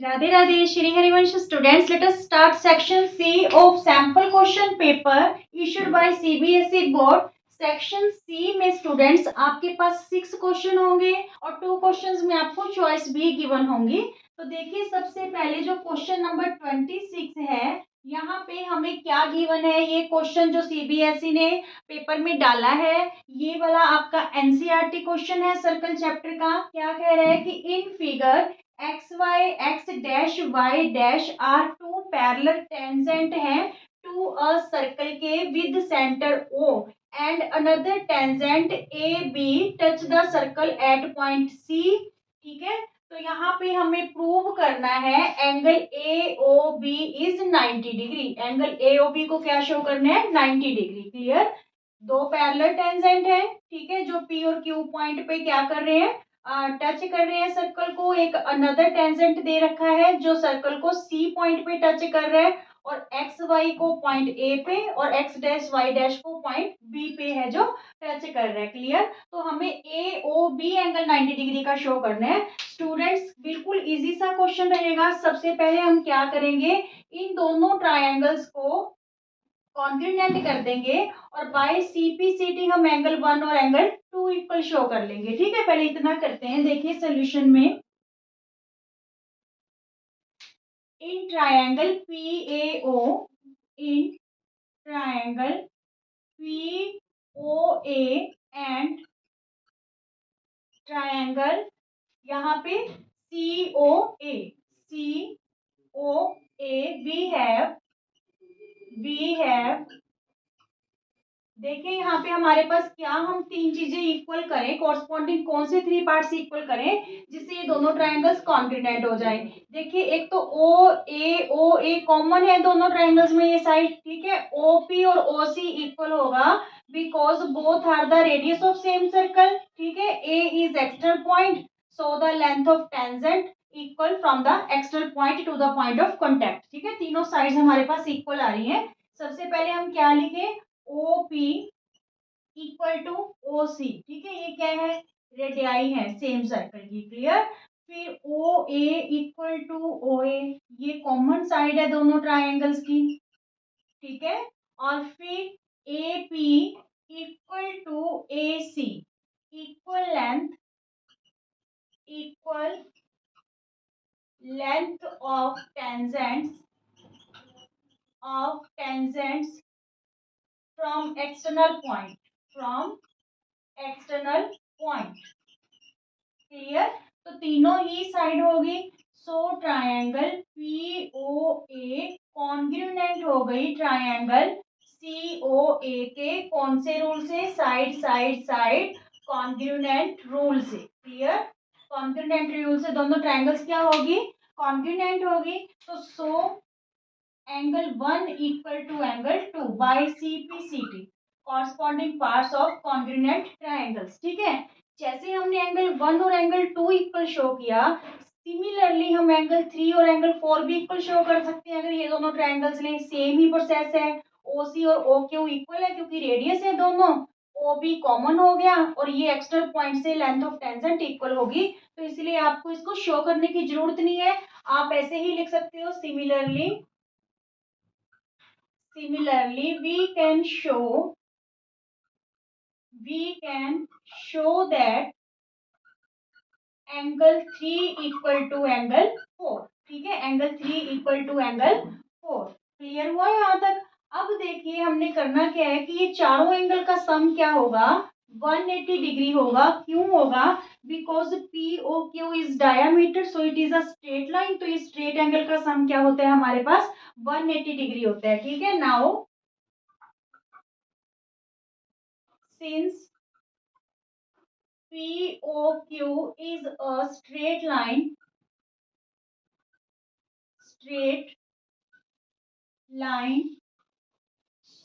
Radhe Radhe, Shri Harivansh students, let us start section C of sample question paper issued by CBSE board. Section C में students आपके पास 6 question होंगे और 2 questions में आपको choice भी given होंगी। तो देखिए सबसे पहले जो क्वेश्चन नंबर 26 है, यहाँ पे हमें क्या गिवन है। ये क्वेश्चन जो सीबीएसई ने पेपर में डाला है, ये वाला आपका एनसीईआरटी क्वेश्चन है सर्कल चैप्टर का। क्या कह रहा है कि in figure x dash y dash are two parallel tangent है टू अ सर्कल के with centre O and another tangent A B touch the circle at point C। ठीक है, तो यहाँ पे हमें प्रूव करना है angle AOB is 90 degree. Angle AOB को क्या शो करना है, 90 डिग्री। क्लियर। दो पैरेलल टेंजेंट है, ठीक है, जो P और Q पॉइंट पे क्या कर रहे हैं, टच कर रहे हैं सर्कल को। एक अनदर टेंजेंट दे रखा है जो सर्कल को C पॉइंट पे टच कर रहा है और एक्स वाई को पॉइंट ए पे और एक्स डैश वाई डैश को पॉइंट बी पे है जो टच कर रहा है। क्लियर। तो हमें ए ओ बी एंगल 90 डिग्री का शो करना है। स्टूडेंट्स बिल्कुल इजी सा क्वेश्चन रहेगा। सबसे पहले हम क्या करेंगे, इन दोनों ट्रायंगल्स को कॉन्ग्रुएंट कर देंगे और बाय सीपी हम एंगल 1 और एंगल 2 इक्वल शो कर लेंगे। ठीक है, पहले इतना करते हैं। देखिए सोल्यूशन में in triangle PAO, in triangle POA and triangle यहाँ पे COA, we have देखिए यहाँ पे हमारे पास क्या, हम तीन चीजें इक्वल करें, कॉरस्पॉन्डिंग कौन से 3 पार्ट्स इक्वल करें जिससे ये दोनों ट्रायंगल्स कॉन्ग्रुएंट हो जाए। देखिए एक तो ओ ए कॉमन है दोनों ट्रायंगल्स में ये साइड। ठीक है, OP और OC इक्वल होगा because both are the radius of same circle. ठीक है, A is external point, so the length of tangent equal from the external point to the point of contact. ठीक है, तीनों sides हमारे पास equal आ रही हैं। सबसे पहले हम क्या लिखे, OP इक्वल टू OC। ठीक है, ये क्या है, रेडियाई है सेम सर्कल की। क्लियर। फिर OA इक्वल टू OA, ये कॉमन साइड है दोनों ट्रायंगल्स की। ठीक है, और फिर AP equal to AC, equal length of tangents from external point. Clear. तो तीनों ही साइड होगी। सो ट्रायंगल POA कॉन्ग्रुएंट हो गई ट्रायंगल COA के कौन से रूल से, साइड कॉन्ग्रुएंट रूल से। क्लियर। कॉन्ग्रुएंट रूल से दोनों ट्रायंगल्स क्या होगी, कॉन्ग्रुएंट होगी। तो so angle 1 equal to angle 2 by CPCT, corresponding parts of congruent triangles. ठीक है, जैसे हमने एंगल 1 और एंगल 2 इक्वल शो किया, सिमिलरली हम एंगल 3 और एंगल 4 भी इक्वल शो कर सकते हैं। अगर ये दोनों ट्रायंगल्स लें, सेम ही प्रोसेस है। OC और OQ इक्वल है क्योंकि रेडियस है दोनों, OB कॉमन हो गया और ये एक्सटर्नल पॉइंट से लेंथ ऑफ टेंजेंट इक्वल होगी। तो इसलिए आपको इसको शो करने की जरूरत नहीं है, आप ऐसे ही लिख सकते हो। Similarly, we can show that angle 3 equal to angle 4। ठीक है, angle 3 equal to angle 4। Clear हुआ यहाँ तक। अब देखिए हमने करना क्या है कि ये चारों एंगल का सम क्या होगा, 180 डिग्री होगा। क्यों होगा, because POQ is diameter, so it is a straight line. तो ये स्ट्रेट एंगल का सम क्या होता है हमारे पास, 180 डिग्री होता है। ठीक है, now since POQ is a straight line,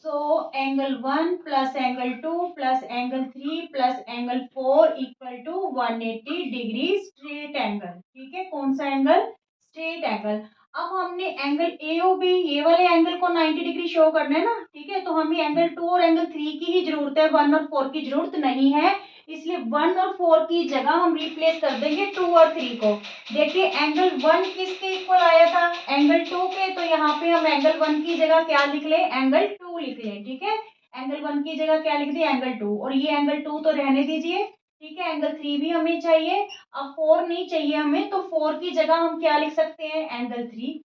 so angle 1 plus angle 2 plus angle 3 plus angle 4 equal to 180 degree straight angle. ठीक है, कौन सा एंगल, स्ट्रेट एंगल। अब हमने एंगल AOB, ये वाले एंगल को 90 डिग्री शो करना है ना। ठीक है, तो हमें एंगल 2 और एंगल 3 की ही जरूरत है, 1 और 4 की जरूरत नहीं है। इसलिए 1 और 4 की जगह हम रिप्लेस कर देंगे 2 और 3 को। देखिए एंगल 1 किसके इक्वल आया था, एंगल 2 के, तो यहाँ पे हम एंगल 1 की जगह क्या लिख लें, एंगल 2 लिख लें। ठीक है, एंगल 1 की जगह क्या लिख दिया, एंगल 2, और ये एंगल 2 तो रहने दीजिए। ठीक है, एंगल 3 भी हमें चाहिए, अब 4 नहीं चाहिए हमें, तो 4 की जगह हम क्या लिख सकते हैं, एंगल 3।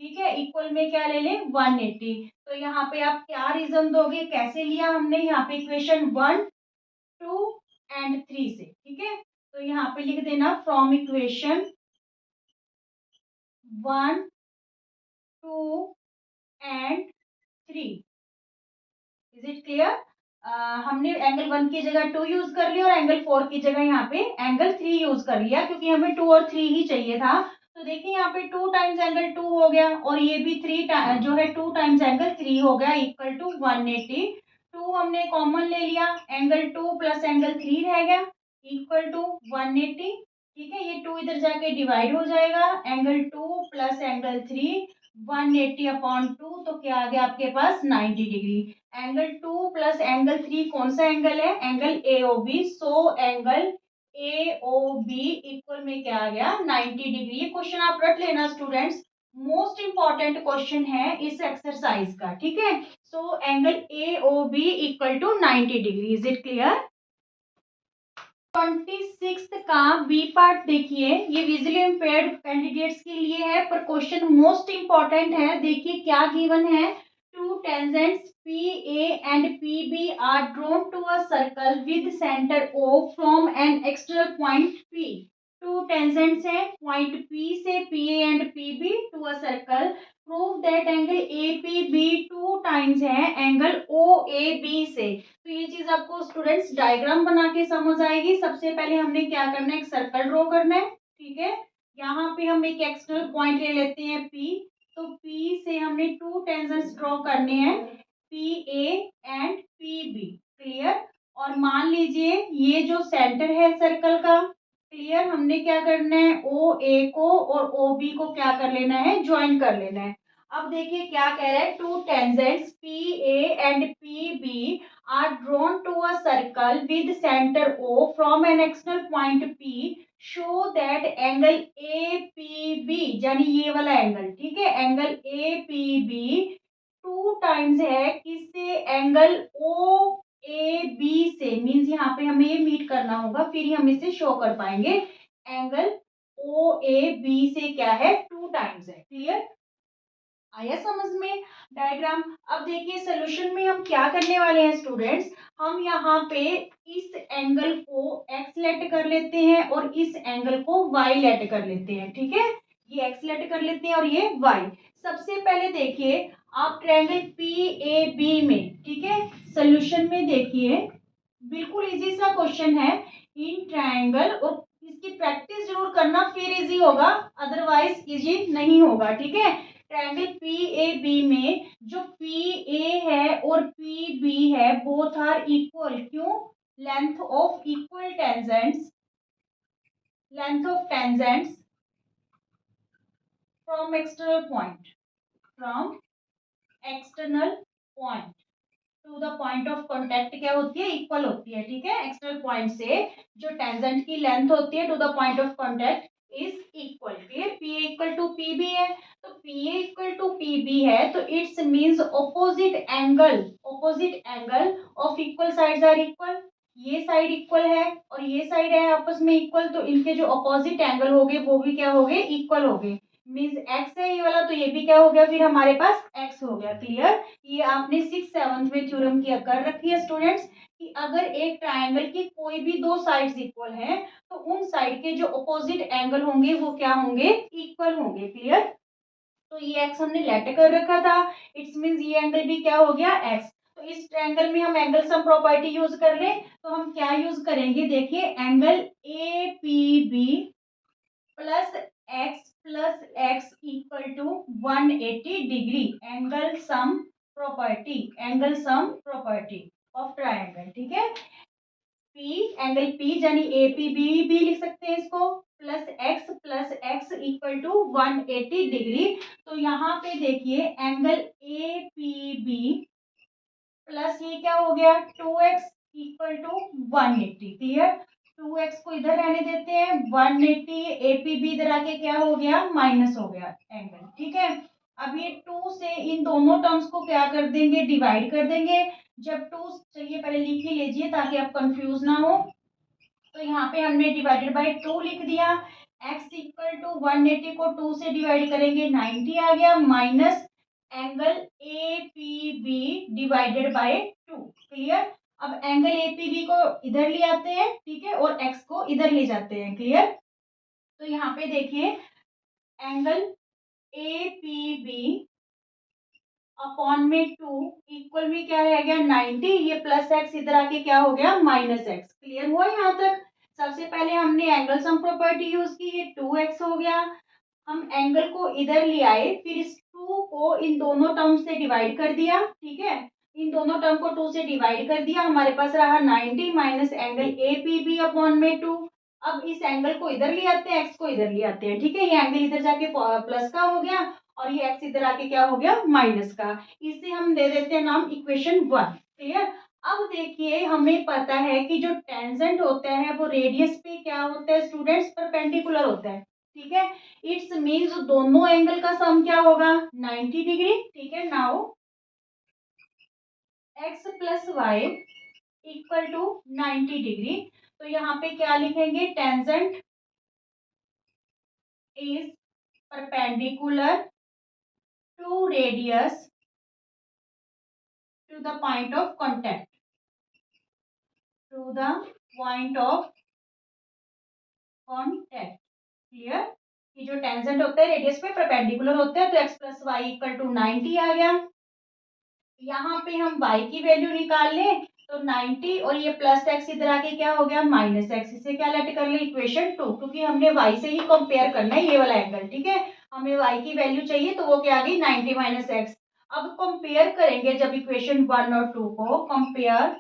ठीक है, इक्वल में क्या ले लें, 180। तो यहाँ पे आप क्या रीजन दोगे, कैसे लिया हमने यहाँ पे इक्वेशन 1, 2 एंड 3 से। ठीक है, तो यहाँ पे लिख देना from equation 1, 2 and 3। Is it clear? हमने एंगल 1 की जगह 2 यूज कर लिया और एंगल 4 की जगह यहाँ पे एंगल 3 यूज कर लिया, क्योंकि हमें 2 और 3 ही चाहिए था। तो देखिए यहाँ पे 2 टाइम्स एंगल 2 हो गया, और ये भी 3 जो है 2 टाइम्स एंगल 3 हो गया, इक्वल टू 180। 2 हमने कॉमन ले लिया, एंगल 2 प्लस एंगल 3 रह गया, इक्वल टू 180। ठीक है, ये 2 इधर जाके डिवाइड हो जाएगा, एंगल 2 प्लस एंगल 3 180 अपॉन 2, तो क्या आ गया आपके पास 90 डिग्री। एंगल 2 प्लस एंगल 3 कौन सा एंगल है, एंगल एओबी। सो एंगल एओबी इक्वल में क्या आ गया, 90 डिग्री। ये क्वेश्चन आप रट लेना स्टूडेंट्स, मोस्ट इंपॉर्टेंट क्वेश्चन है इस एक्सरसाइज का। ठीक है, so angle AOB equal to 90 degree. Is it clear? 26 का बी पार्ट देखिए, ये विजुअली इम्पेयर्ड कैंडिडेट्स के लिए है, पर क्वेश्चन मोस्ट इंपॉर्टेंट है। देखिए क्या गिवन है, to tangents PA and PB are drawn to a circle with center O from an external point P. Two tangents है पॉइंट P से PA and PB to a circle. Prove that angle APB 2 times है angle OAB से। तो ये चीज आपको students diagram बना के समझ आएगी। सबसे पहले हमने क्या करना है, एक सर्कल ड्रॉ करना है। ठीक है, यहाँ पे हम एक एक्सटर्नल पॉइंट ले लेते हैं P। तो P से हमने 2 टेंजेंट्स ड्रॉ करने हैं, PA एंड PB। क्लियर? और मान लीजिए ये जो सेंटर है सर्कल का, क्लियर, हमने क्या करना है, OA को और OB को क्या कर लेना है, ज्वाइन कर लेना है। अब देखिए क्या कह रहा है, to tangents PA and PB are drawn to a circle with center O from an external point P, show that angle APB, यानी ये वाला एंगल, ठीक है, एंगल APB 2 टाइम्स है किससे, एंगल OAB से। मींस यहाँ पे हमें ये मीट करना होगा, फिर ही हम इसे शो कर पाएंगे। एंगल OAB से क्या है, 2 टाइम्स है। क्लियर? आया समझ में डायग्राम? अब देखिए सोल्यूशन में हम क्या करने वाले हैं स्टूडेंट्स, हम यहाँ पे इस एंगल को x लेट कर लेते हैं और इस एंगल को y लेट कर लेते हैं। ठीक है, ये x लेट कर लेते हैं और ये y। सबसे पहले देखिए आप ट्रायंगल PAB में, ठीक है, सोल्यूशन में देखिए, बिल्कुल इजी सा क्वेश्चन है इन ट्रायंगल, और इसकी प्रैक्टिस जरूर करना, फिर इजी होगा, अदरवाइज इजी नहीं होगा। ठीक है, ट्रायंगल PAB में जो PA है और PB है बोथ आर इक्वल। क्यों? Length of equal tangents, length of tangents from external point, from external point to the point of contact क्या होती है, इक्वल होती है। ठीक है, एक्सटर्नल पॉइंट से जो टेंजेंट की लेंथ होती है to the point of contact is equal. Clear? PA equal to PB है, तो PA इक्वल टू PB है, तो it's means opposite angle, opposite angle of equal sides are equal. ये साइड इक्वल है और ये साइड है आपस में इक्वल, तो इनके जो ऑपोजिट एंगल हो गए वो भी क्या हो गए, इक्वल हो गए। मींस x है ये वाला, तो ये भी क्या हो गया, फिर हमारे पास x हो गया। क्लियर? ये आपने 6th 7th में थ्योरम की कर रखी है स्टूडेंट्स, कि अगर एक ट्रायंगल की कोई भी दो साइड्स इक्वल हैं तो उन साइड के जो अपोजिट एंगल होंगे वो क्या होंगे, इक्वल होंगे। क्लियर? तो ये x हमने लेट कर रखा था, इट्स मींस ये एंगल भी क्या हो गया, x। तो इस ट्रायंगल में हम एंगल सम प्रॉपर्टी यूज कर लें, तो हम क्या यूज करेंगे, देखिए angle APB plus x equal to 180 degree, angle sum property, angle sum property of triangle. ठीक है, P, एंगल P यानी APB भी लिख सकते हैं इसको, plus x equal to 180 degree. तो यहाँ पे देखिए एंगल APB प्लस ये क्या हो गया 2x equal to 180। Clear. 2x को इधर रहने देते हैं, 180 APB इधर आके क्या हो गया, माइनस हो गया एंगल। ठीक है। अब ये 2 से इन दोनों टर्म्स को क्या कर देंगे, डिवाइड कर देंगे। जब 2 चाहिए पहले लिख ही लीजिए ताकि आप कंफ्यूज ना हो। तो यहाँ पे हमने डिवाइडेड बाय 2 लिख दिया। x इक्वल टू 180 को 2 से डिवाइड करेंगे 90 आ गया, minus angle APB divided by 2। Clear. अब एंगल APB को इधर ले आते हैं, ठीक है, और x को इधर ले जाते हैं। क्लियर। तो यहाँ पे देखिए एंगल APB अपॉन में 2 इक्वल में क्या रह गया 90, ये प्लस एक्स इधर आके क्या हो गया माइनस एक्स। क्लियर हुआ यहाँ तक। सबसे पहले हमने एंगल सम प्रॉपर्टी यूज की, ये 2x हो गया। हम एंगल को इधर ले आए, फिर इस 2 को इन दोनों टर्म से डिवाइड कर दिया। ठीक है, इन दोनों टर्म को 2 से डिवाइड कर दिया, हमारे पास रहा 90 माइनस एंगल APB अपॉन में 2। अब इस एंगल को इधर ले आते हैं, एक्स को इधर ले आते हैं। ठीक है, ये एंगल इधर जाके प्लस का हो गया और ये एक्स इधर आके क्या हो गया माइनस का। इसे हम दे देते हैं नाम इक्वेशन 1। क्लियर। अब देखिए हमें पता है कि जो टेंजेंट होता है वो रेडियस पे क्या होता है स्टूडेंट्स, परपेंडिकुलर होता है। ठीक है, इट्स मीन्स दोनों एंगल का सम क्या होगा 90 डिग्री। ठीक है, now x plus y equal to 90 degree. तो यहाँ पे क्या लिखेंगे, tangent is perpendicular to radius to the point of contact, to the point of contact। Clear. कि जो टेंजेंट होता है रेडियस पे परपेंडिकुलर होता है, तो x plus y equal to 90 आ गया। यहाँ पे हम y की वैल्यू निकाल लें तो 90 और ये प्लस एक्स इधर आके क्या हो गया माइनस एक्स। इसे क्या लेट कर ले इक्वेशन 2, क्योंकि हमने y से ही कंपेयर करना है ये वाला एंगल। ठीक है, हमें y की वैल्यू चाहिए तो वो क्या आ गई 90 माइनस एक्स। अब कंपेयर करेंगे जब इक्वेशन 1 और 2 को, कंपेयर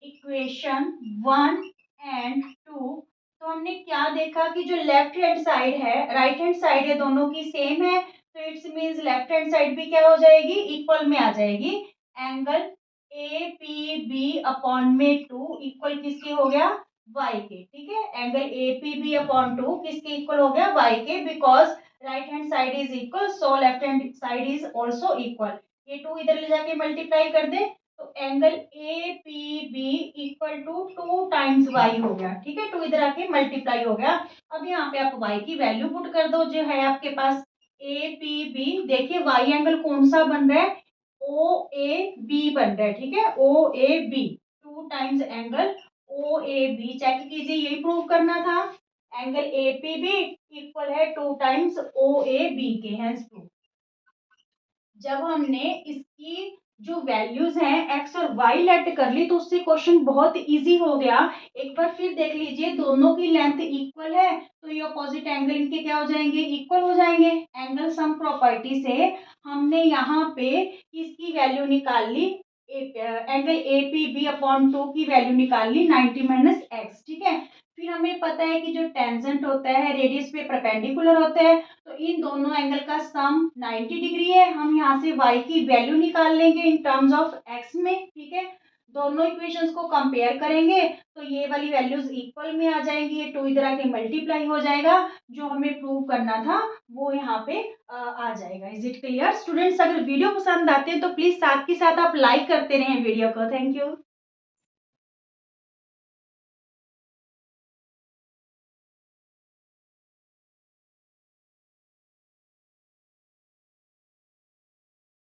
इक्वेशन 1 एंड 2, तो हमने क्या देखा कि जो लेफ्ट हैंड साइड है राइट हैंड साइड है दोनों की सेम है, तो it's means left hand side भी क्या हो जाएगी इक्वल में आ जाएगी। एंगल APB अपॉन में 2 इक्वल किसके हो गया y के। ठीक है, एंगल APB अपॉन 2 किसके इक्वल हो गया y के, because right hand side is equal so left hand side is also equal. ये 2 इधर ले जाके मल्टीप्लाई कर दे तो angle APB equal to 2 times y हो गया। ठीक है, 2 इधर आके मल्टीप्लाई हो गया। अब यहाँ पे आप y की वैल्यू पुट कर दो जो है आपके पास APB। देखिए y एंगल कौन सा बन रहा है OAB बन रहा है। ठीक है, OAB 2 times angle OAB check कीजिए, यही प्रूव करना था। एंगल APB इक्वल है 2 टाइम्स OAB के, हेंस 2। जब हमने इसकी जो वैल्यूज हैं एक्स और वाई लेट कर ली तो उससे क्वेश्चन बहुत इजी हो गया। एक बार फिर देख लीजिए, दोनों की लेंथ इक्वल है तो ये अपोजिट एंगल इनके क्या हो जाएंगे इक्वल हो जाएंगे। एंगल सम प्रॉपर्टी से हमने यहाँ पे इसकी वैल्यू निकाल ली, एंगल APB अपॉन 2 की वैल्यू निकाल ली 90 माइनस एक्स। ठीक है, फिर हमें पता है कि जो टेंजेंट होता है रेडियस पे परपेंडिकुलर होता है, तो इन दोनों एंगल का सम 90 डिग्री है। हम यहाँ से y की वैल्यू निकाल लेंगे इन टर्म्स ऑफ x में। ठीक है, दोनों इक्वेशंस को कंपेयर करेंगे तो ये वाली वैल्यूज इक्वल में आ जाएंगी, ये 2 इधर आके मल्टीप्लाई हो जाएगा, जो हमें प्रूव करना था वो यहाँ पे आ जाएगा। Is it clear students? अगर वीडियो पसंद आते हैं तो प्लीज साथ के साथ आप लाइक करते रहें वीडियो को। Thank you.